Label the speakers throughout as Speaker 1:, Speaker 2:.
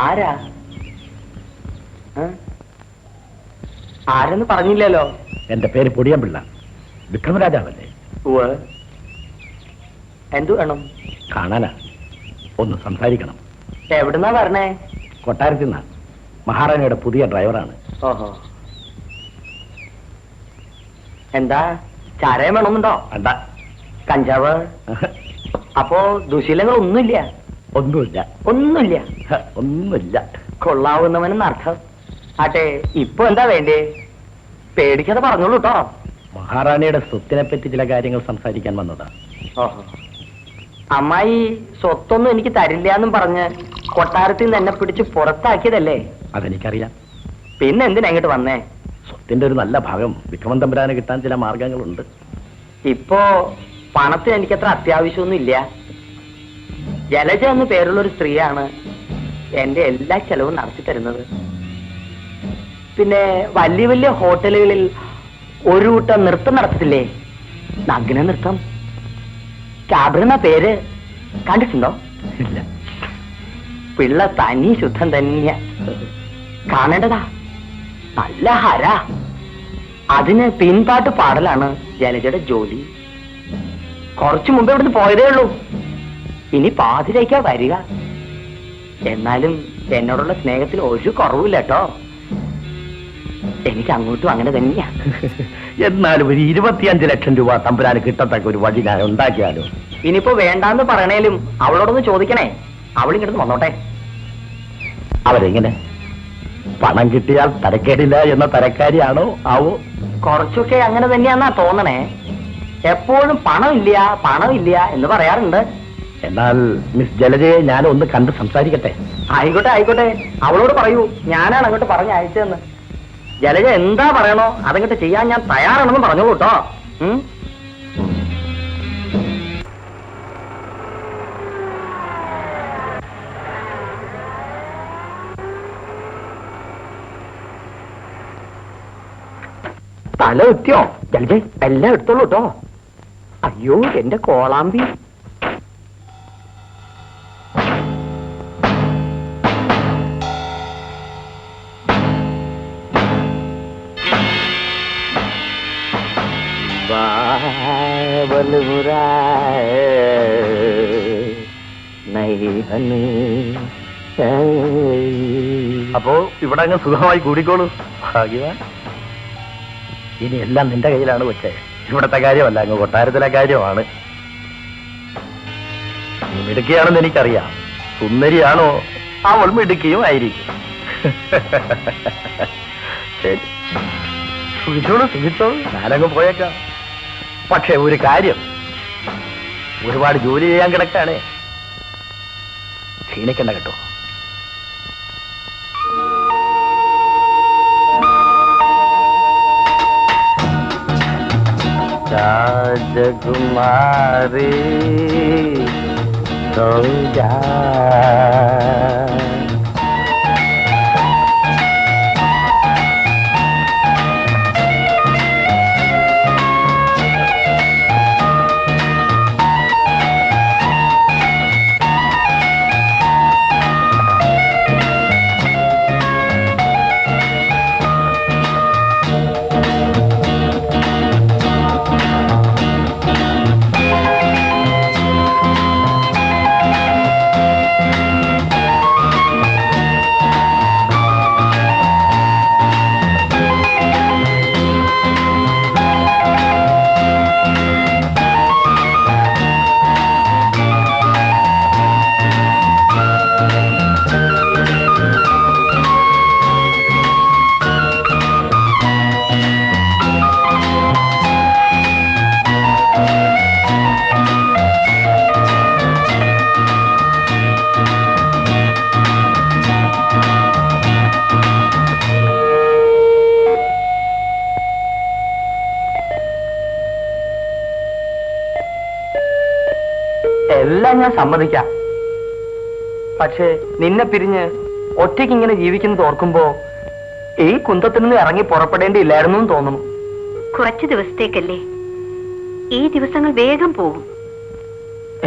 Speaker 1: ആരാ? ആരെന്ന് പറഞ്ഞില്ലല്ലോ.
Speaker 2: എന്റെ പേര് പൊടിയമ്പിള്ള, വിക്രമരാജാവല്ലേ?
Speaker 1: എന്തു വേണം?
Speaker 2: കാണാനാ, ഒന്ന് സംസാരിക്കണം.
Speaker 1: എവിടുന്നാ പറഞ്ഞേ?
Speaker 2: കൊട്ടാരത്തിൽ നിന്നാ. മഹാറാണിയുടെ പുതിയ ഡ്രൈവറാണ്.
Speaker 1: ഓഹോ. എന്താ ചാരയം വേണമെന്നുണ്ടോ?
Speaker 2: വേണ്ട.
Speaker 1: കഞ്ചാവ്? അപ്പോ ദുശീലങ്ങൾ ഒന്നുമില്ല?
Speaker 2: ഒന്നുമില്ല.
Speaker 1: ഒന്നുമില്ല?
Speaker 2: ഒന്നുമില്ല.
Speaker 1: കൊള്ളാവുന്നവനെന്ന് അർത്ഥം. ആട്ടെ, ഇപ്പൊ എന്താ വേണ്ടേ? പേടിക്കാതെ പറഞ്ഞോളൂ കേട്ടോ.
Speaker 2: മഹാറാണിയുടെ സ്വത്തിനെ പറ്റി ചില കാര്യങ്ങൾ സംസാരിക്കാൻ വന്നതാ.
Speaker 1: ഓഹോ. അമ്മായി സ്വത്തൊന്നും എനിക്ക് തരില്ല എന്നും പറഞ്ഞ് കൊട്ടാരത്തിൽ നിന്ന് എന്നെ പിടിച്ച് പുറത്താക്കിയതല്ലേ?
Speaker 2: അതെനിക്കറിയാം.
Speaker 1: പിന്നെ എന്തിനാ ഇങ്ങോട്ട് വന്നേ?
Speaker 2: സ്വത്തിന്റെ ഒരു നല്ല ഭാഗം വിക്രമൻ തമ്പുരാന് കിട്ടാൻ ചില മാർഗങ്ങളുണ്ട്.
Speaker 1: ഇപ്പോ പണത്തിന് എനിക്കത്ര അത്യാവശ്യമൊന്നും ഇല്ല. ജലജ എന്ന് പേരുള്ള ഒരു സ്ത്രീയാണ് എന്റെ എല്ലാ ചെലവും നടത്തി തരുന്നത്. പിന്നെ വലിയ വലിയ ഹോട്ടലുകളിൽ ഒരു കൂട്ടം നൃത്തം നടത്തത്തില്ലേ, നഗ്ന നൃത്തം. ക്യാബ്രെന്ന പേര് കണ്ടിട്ടുണ്ടോ?
Speaker 2: ഇല്ല.
Speaker 1: പിള്ള തനി ശുദ്ധം തന്നെയാ, കാണേണ്ടതാ. നല്ല ഹര. അതിന് പിൻപാട്ട് പാടലാണ് ജലജയുടെ ജോലി. കുറച്ചു മുമ്പ് ഇവിടുന്ന് പോയതേ ഉള്ളൂ. ഇനി പാതിരേക്കാ വരിക. എന്നാലും എന്നോടുള്ള സ്നേഹത്തിൽ ഒരു കുറവില്ല കേട്ടോ. എനിക്ക് അങ്ങോട്ടും അങ്ങനെ തന്നെയാ.
Speaker 2: എന്നാലും ഒരു 25 ലക്ഷം രൂപ തമ്പുരാന് കിട്ടത്തക്ക ഒരു വഴി ഞാൻ ഉണ്ടാക്കിയാലോ?
Speaker 1: ഇനിയിപ്പോ വേണ്ടാന്ന് പറയണേലും അവളോടൊന്ന് ചോദിക്കണേ. അവളിങ്ങോട്ട് വന്നോട്ടെ.
Speaker 2: അവരെങ്ങനെ? പണം കിട്ടിയാൽ തരക്കേടില്ല എന്ന തരക്കാരിയാണോ ആവോ?
Speaker 1: കുറച്ചൊക്കെ അങ്ങനെ തന്നെയാന്നാ തോന്നണേ. എപ്പോഴും പണമില്ല എന്ന് പറയാറുണ്ട്.
Speaker 2: എന്നാൽ മിസ് ജലജയെ ഞാൻ ഒന്ന് കണ്ട് സംസാരിക്കട്ടെ?
Speaker 1: ആയിക്കോട്ടെ. അവളോട് പറയൂ ഞാനാണ് അങ്ങോട്ട് പറഞ്ഞ് അയച്ചതെന്ന്. ജലജ എന്താ പറയണോ അതങ്ങോട്ട് ചെയ്യാൻ ഞാൻ തയ്യാറാണെന്ന് പറഞ്ഞോളൂ കേട്ടോ. തല എത്തിയോ ജലജ? എല്ലാം എടുത്തോളൂ കേട്ടോ. അയ്യോ എന്റെ കോളാമ്പി.
Speaker 2: അപ്പോ ഇവിടെ അങ്ങ് സുഖമായി കൂടിക്കോളൂ. ഭാഗ്യവാൻ. ഇനി എല്ലാം നിന്റെ കയ്യിലാണ് വെച്ചേ. ഇവിടത്തെ കാര്യമല്ല, അങ്ങ് കൊട്ടാരത്തിലെ കാര്യമാണ്. നീ മിടുക്കിയാണെന്ന് എനിക്കറിയാം. സുന്ദരിയാണോ? അവൾ മിടുക്കിയും ആയിരിക്കും. ശരി, സുഖിച്ചോളൂ. ഞാനങ്ങ് പോയേക്കാം. പക്ഷെ ഒരു കാര്യം, ഒരുപാട് ജോലി ചെയ്യാൻ കിടക്കാണേ. ക്ഷീണിക്കണ്ട കേട്ടോ. രാജകുമാരി സൗജാ
Speaker 1: എല്ലാം ഞാൻ സമ്മതിക്കാം. പക്ഷേ നിന്നെ പിരിഞ്ഞ് ഒറ്റയ്ക്ക് ഇങ്ങനെ ജീവിക്കുന്നത് ഓർക്കുമ്പോ ഈ കുന്തത്തിൽ നിന്ന് ഇറങ്ങി പുറപ്പെടേണ്ടിയില്ലായിരുന്നു എന്ന് തോന്നുന്നു.
Speaker 3: കുറച്ചു ദിവസത്തേക്കല്ലേ, ഈ ദിവസങ്ങൾ വേഗം പോകും.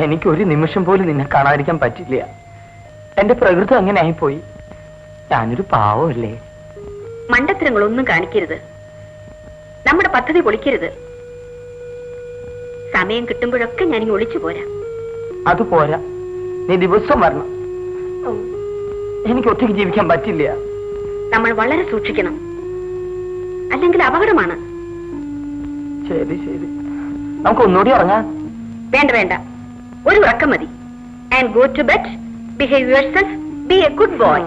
Speaker 1: എനിക്ക് ഒരു നിമിഷം പോലും നിന്നെ കാണാതിരിക്കാൻ പറ്റില്ല. എന്റെ പ്രകൃതം അങ്ങനെ ആയിപ്പോയി. ഞാനൊരു പാവമല്ലേ?
Speaker 3: മണ്ടത്തരങ്ങളൊന്നും കാണിക്കരുത്. നമ്മുടെ പദ്ധതി പൊളിക്കരുത്. സമയം കിട്ടുമ്പോഴൊക്കെ ഞാനിങ്ങ് ഒളിച്ചു പോരാ.
Speaker 1: അത് പോരാ, നീ ദിവസം വരണം. എനിക്ക് ഒറ്റയ്ക്ക് ജീവിക്കാൻ പറ്റില്ല.
Speaker 3: നമ്മൾ വളരെ സൂക്ഷിക്കണം, അല്ലെങ്കിൽ അപകടമാണ്.
Speaker 1: ശരി ശരി, നമുക്ക് ഒന്നുകൂടി ഉറങ്ങാം.
Speaker 3: വേണ്ട വേണ്ട, ഒരു ഉറക്കം മതി. And go to bed. Behave yourself. Be a good boy.